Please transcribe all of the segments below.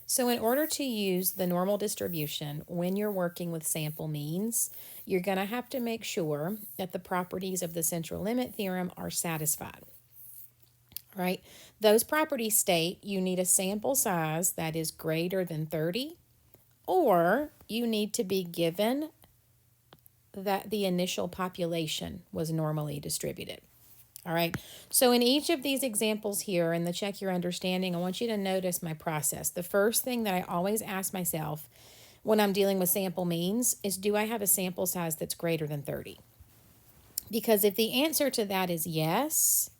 So in order to use the normal distribution when you're working with sample means, you're going to have to make sure that the properties of the central limit theorem are satisfied. Right? Those properties state you need a sample size that is greater than 30, or you need to be given that the initial population was normally distributed. All right, so in each of these examples here in the check your understanding, I want you to notice my process. The first thing that I always ask myself when I'm dealing with sample means is, do I have a sample size that's greater than 30? Because if the answer to that is yes,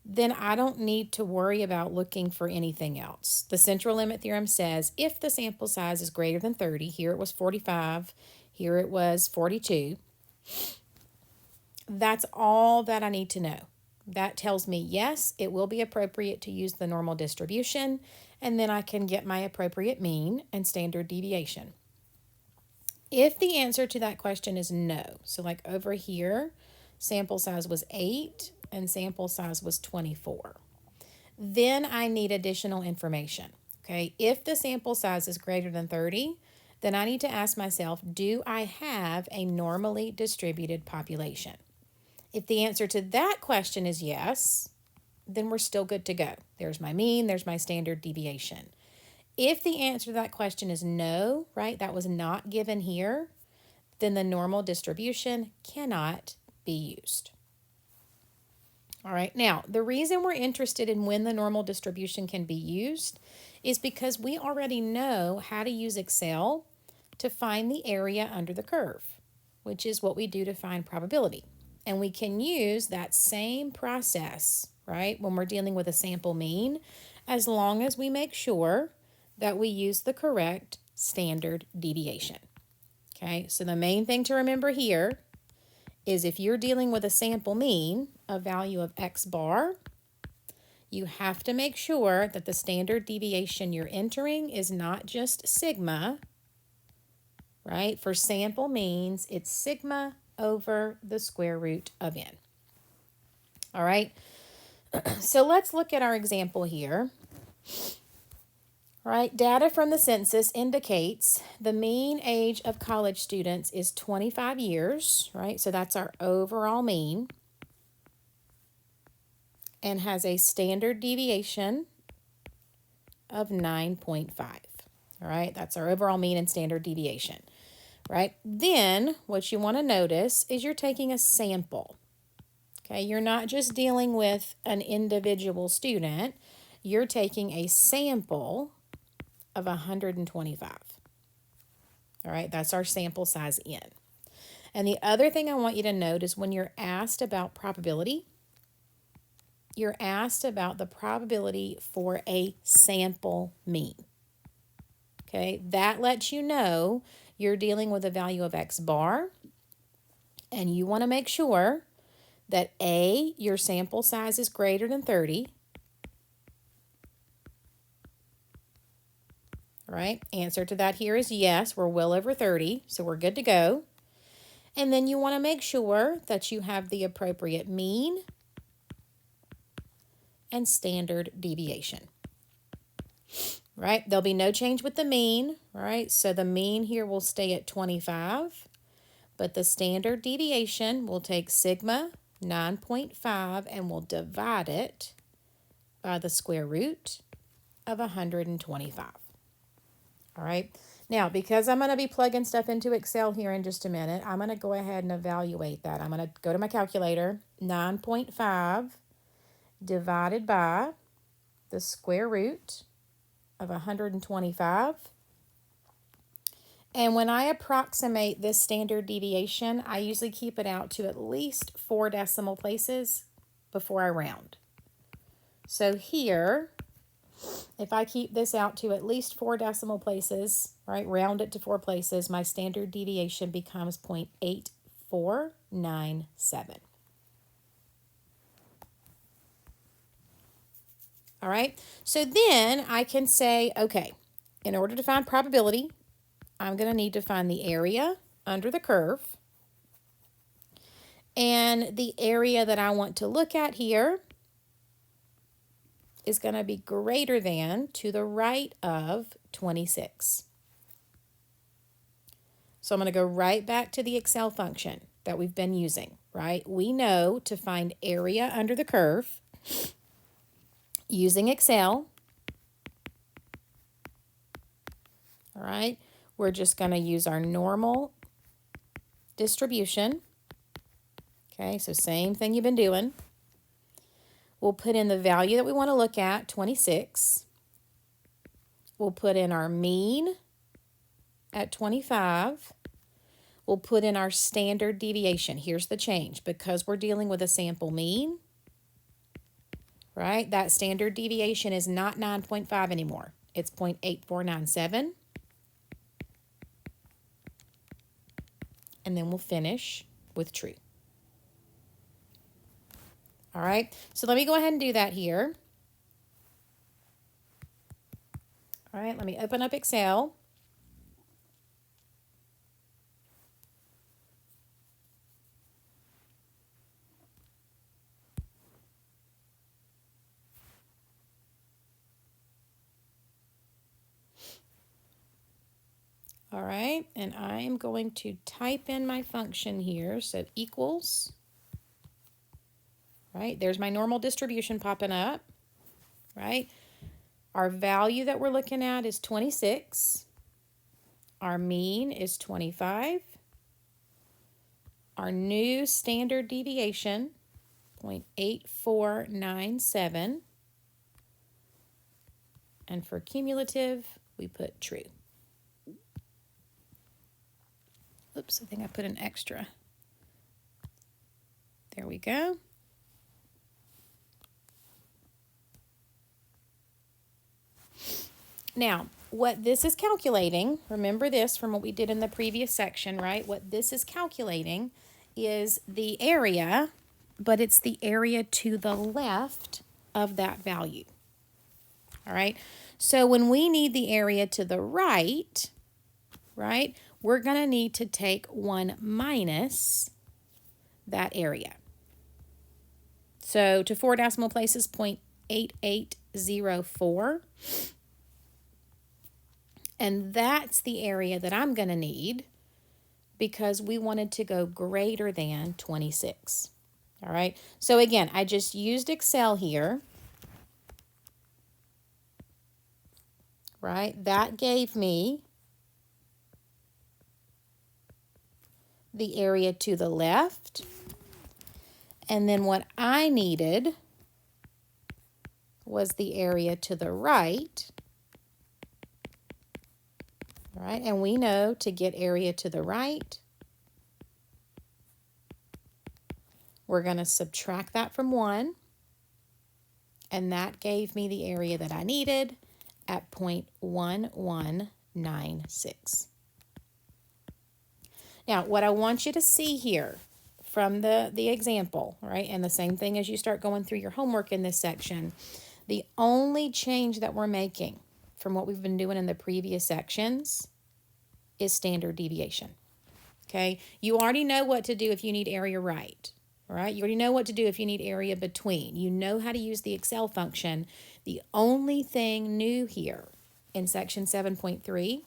then I don't need to worry about looking for anything else. The central limit theorem says if the sample size is greater than 30, here it was 45, here it was 42, that's all that I need to know. That tells me, yes, it will be appropriate to use the normal distribution, and then I can get my appropriate mean and standard deviation. If the answer to that question is no, so like over here, sample size was 8 and sample size was 24, then I need additional information. Okay, if the sample size is greater than 30, then I need to ask myself, do I have a normally distributed population? If the answer to that question is yes, then we're still good to go. There's my mean, there's my standard deviation. If the answer to that question is no, right, that was not given here, then the normal distribution cannot be used. All right, now the reason we're interested in when the normal distribution can be used is because we already know how to use Excel to find the area under the curve, which is what we do to find probability. And we can use that same process, right, when we're dealing with a sample mean, as long as we make sure that we use the correct standard deviation. Okay, so the main thing to remember here is if you're dealing with a sample mean, a value of x bar, you have to make sure that the standard deviation you're entering is not just sigma, right? For sample means, it's sigma over the square root of n. All right, so let's look at our example here. All right, data from the census indicates the mean age of college students is 25 years, right? So that's our overall mean, and has a standard deviation of 9.5. All right, that's our overall mean and standard deviation, right? Then what you want to notice is you're taking a sample. Okay, you're not just dealing with an individual student, you're taking a sample of 125. All right, that's our sample size n. And the other thing I want you to note is when you're asked about probability, you're asked about the probability for a sample mean. Okay, that lets you know you're dealing with a value of x bar, and you want to make sure that A, your sample size is greater than 30. All right, answer to that here is yes, we're well over 30, so we're good to go. And then you want to make sure that you have the appropriate mean and standard deviation. Right, there'll be no change with the mean, right? So the mean here will stay at 25, but the standard deviation will take sigma 9.5 and we'll divide it by the square root of 125. All right, now because I'm going to be plugging stuff into Excel here in just a minute, I'm going to go ahead and evaluate that. I'm going to go to my calculator, 9.5 divided by the square root of 125. And when I approximate this standard deviation, I usually keep it out to at least 4 decimal places before I round. So here, if I keep this out to at least 4 decimal places, right, round it to 4 places, my standard deviation becomes 0.8497. All right, so then I can say, okay, in order to find probability, I'm going to need to find the area under the curve. And the area that I want to look at here is going to be greater than to the right of 26. So I'm going to go right back to the Excel function that we've been using, right? We know to find area under the curve using Excel, all right, we're just going to use our normal distribution. Okay, so same thing you've been doing. We'll put in the value that we want to look at, 26. We'll put in our mean at 25. We'll put in our standard deviation. Here's the change. Because we're dealing with a sample mean, right, that standard deviation is not 9.5 anymore. It's 0.8497. And then we'll finish with true. All right, so let me go ahead and do that here. All right, let me open up Excel. All right, and I am going to type in my function here. So equals, right, there's my normal distribution popping up, right? Our value that we're looking at is 26. Our mean is 25. Our new standard deviation, 0.8497. And for cumulative, we put true. Oops, I think I put an extra. There we go. Now, what this is calculating, remember this from what we did in the previous section, right? What this is calculating is the area, but it's the area to the left of that value. All right, so when we need the area to the right, we're going to need to take 1 minus that area. So to 4 decimal places, 0.8804. And that's the area that I'm going to need because we wanted to go greater than 26. All right, so again, I just used Excel here. Right, that gave me the area to the left. And then what I needed was the area to the right. All right, and we know to get area to the right, we're going to subtract that from 1. And that gave me the area that I needed at 0.1196. Now, what I want you to see here from the example, right, and the same thing as you start going through your homework in this section, the only change that we're making from what we've been doing in the previous sections is standard deviation, okay? You already know what to do if you need area right, all right? You already know what to do if you need area between. You know how to use the Excel function. The only thing new here in section 7.3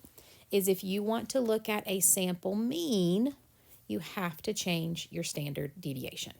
is if you want to look at a sample mean, you have to change your standard deviation.